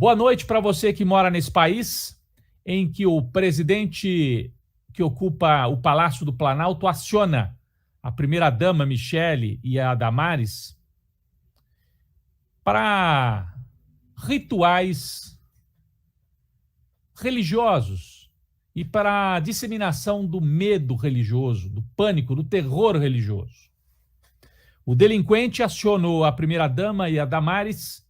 Boa noite para você que mora nesse país em que o presidente que ocupa o Palácio do Planalto aciona a primeira-dama Michele e a Damares para rituais religiosos e para a disseminação do medo religioso, do pânico, do terror religioso. O delinquente acionou a primeira-dama e a Damares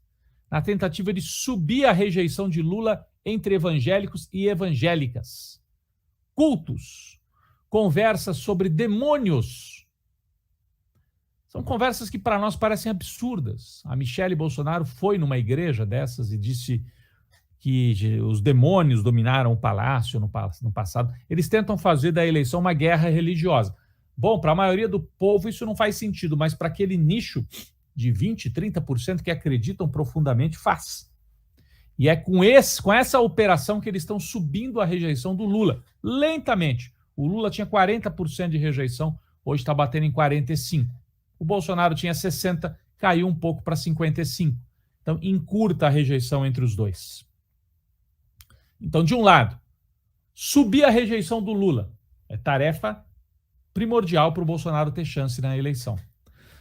na tentativa de subir a rejeição de Lula entre evangélicos e evangélicas. Cultos, conversas sobre demônios. São conversas que para nós parecem absurdas. A Michele Bolsonaro foi numa igreja dessas e disse que os demônios dominaram o palácio no passado. Eles tentam fazer da eleição uma guerra religiosa. Bom, para a maioria do povo isso não faz sentido, mas para aquele nicho de 20%, 30% que acreditam profundamente, faz. E é com essa operação que eles estão subindo a rejeição do Lula, lentamente. O Lula tinha 40% de rejeição, hoje está batendo em 45%. O Bolsonaro tinha 60%, caiu um pouco para 55%. Então, encurta a rejeição entre os dois. Então, de um lado, subir a rejeição do Lula é tarefa primordial para o Bolsonaro ter chance na eleição.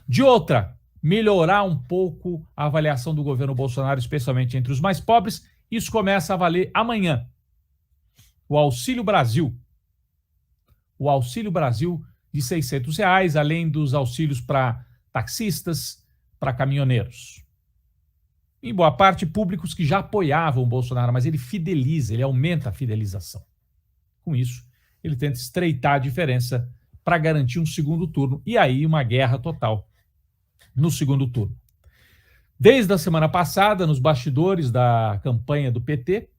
De outra, melhorar um pouco a avaliação do governo Bolsonaro, especialmente entre os mais pobres. Isso começa a valer amanhã. O Auxílio Brasil. O Auxílio Brasil de R$600, além dos auxílios para taxistas, para caminhoneiros. Em boa parte, públicos que já apoiavam o Bolsonaro, mas ele fideliza, ele aumenta a fidelização. Com isso, ele tenta estreitar a diferença para garantir um segundo turno e aí uma guerra total no segundo turno. Desde a semana passada, nos bastidores da campanha do PT,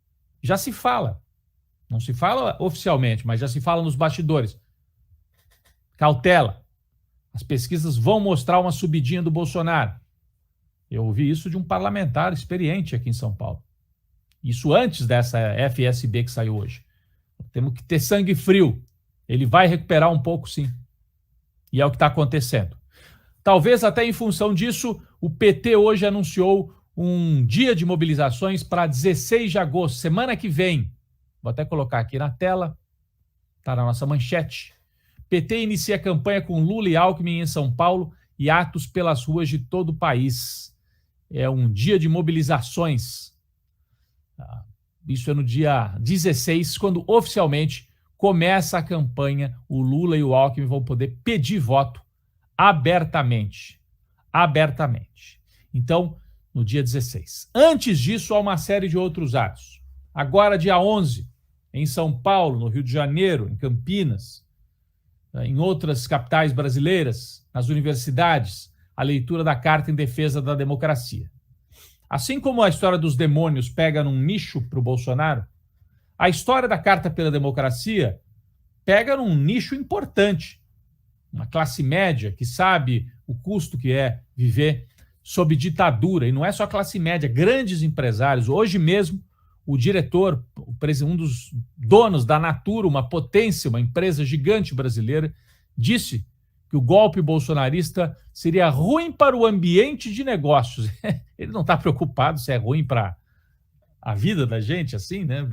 já se fala, não se fala oficialmente, mas já se fala nos bastidores. Cautela, as pesquisas vão mostrar uma subidinha do Bolsonaro. Eu ouvi isso de um parlamentar experiente aqui em São Paulo. Isso antes dessa FSB que saiu hoje. Temos que ter sangue frio. Ele vai recuperar um pouco, sim. E é o que está acontecendo. Talvez até em função disso, o PT hoje anunciou um dia de mobilizações para 16 de agosto, semana que vem. Vou até colocar aqui na tela, está na nossa manchete. PT inicia campanha com Lula e Alckmin em São Paulo e atos pelas ruas de todo o país. É um dia de mobilizações. Isso é no dia 16, quando oficialmente começa a campanha. O Lula e o Alckmin vão poder pedir voto abertamente. Então, no dia 16. Antes disso, há uma série de outros atos. Agora, dia 11, em São Paulo, no Rio de Janeiro, em Campinas, em outras capitais brasileiras, nas universidades, a leitura da Carta em Defesa da Democracia. Assim como a história dos demônios pega num nicho para o Bolsonaro, a história da Carta pela Democracia pega num nicho importante. Uma classe média que sabe o custo que é viver sob ditadura. E não é só classe média, grandes empresários. Hoje mesmo, o diretor, um dos donos da Natura, uma potência, uma empresa gigante brasileira, disse que o golpe bolsonarista seria ruim para o ambiente de negócios. Ele não está preocupado se é ruim para a vida da gente, assim, né?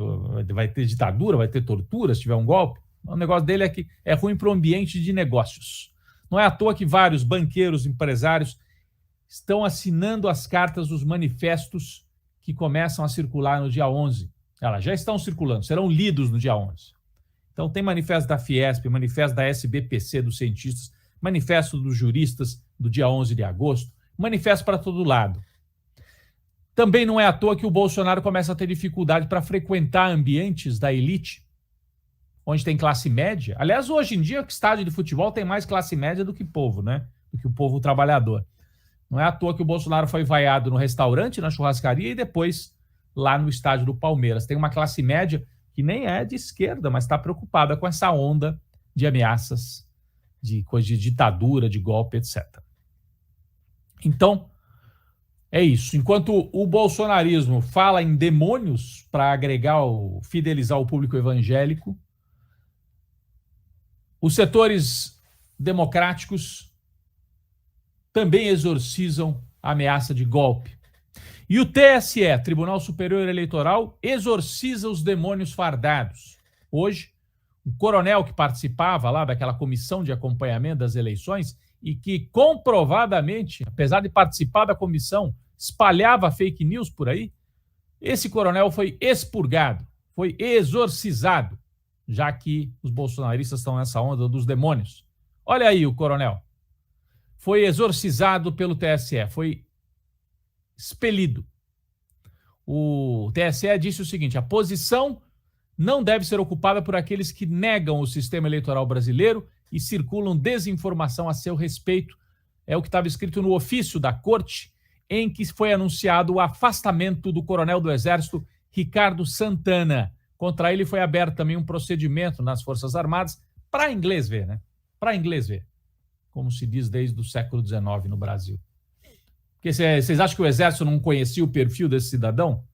Vai ter ditadura, vai ter tortura se tiver um golpe. O negócio dele é que é ruim para o ambiente de negócios. Não é à toa que vários banqueiros, empresários estão assinando as cartas dos manifestos que começam a circular no dia 11. Elas já estão circulando, serão lidos no dia 11. Então tem manifesto da Fiesp, manifesto da SBPC, dos cientistas, manifesto dos juristas do dia 11 de agosto, manifesto para todo lado. Também não é à toa que o Bolsonaro começa a ter dificuldade para frequentar ambientes da elite, onde tem classe média. Aliás, hoje em dia, o estádio de futebol tem mais classe média do que povo, né? Do que o povo trabalhador. Não é à toa que o Bolsonaro foi vaiado no restaurante, na churrascaria e depois lá no estádio do Palmeiras. Tem uma classe média que nem é de esquerda, mas está preocupada com essa onda de ameaças, de coisa de ditadura, de golpe, etc. Então, é isso. Enquanto o bolsonarismo fala em demônios para agregar, fidelizar o público evangélico, os setores democráticos também exorcizam a ameaça de golpe. E o TSE, Tribunal Superior Eleitoral, exorciza os demônios fardados. Hoje, o coronel que participava lá daquela comissão de acompanhamento das eleições e que comprovadamente, apesar de participar da comissão, espalhava fake news por aí, esse coronel foi expurgado, foi exorcizado, já que os bolsonaristas estão nessa onda dos demônios. Olha aí o coronel. Foi exorcizado pelo TSE, foi expelido. O TSE disse o seguinte: a posição não deve ser ocupada por aqueles que negam o sistema eleitoral brasileiro e circulam desinformação a seu respeito. É o que estava escrito no ofício da corte, em que foi anunciado o afastamento do coronel do Exército, Ricardo Santana. Contra ele foi aberto também um procedimento nas Forças Armadas para inglês ver, né? Para inglês ver, como se diz desde o século XIX no Brasil. Porque vocês acham que o Exército não conhecia o perfil desse cidadão?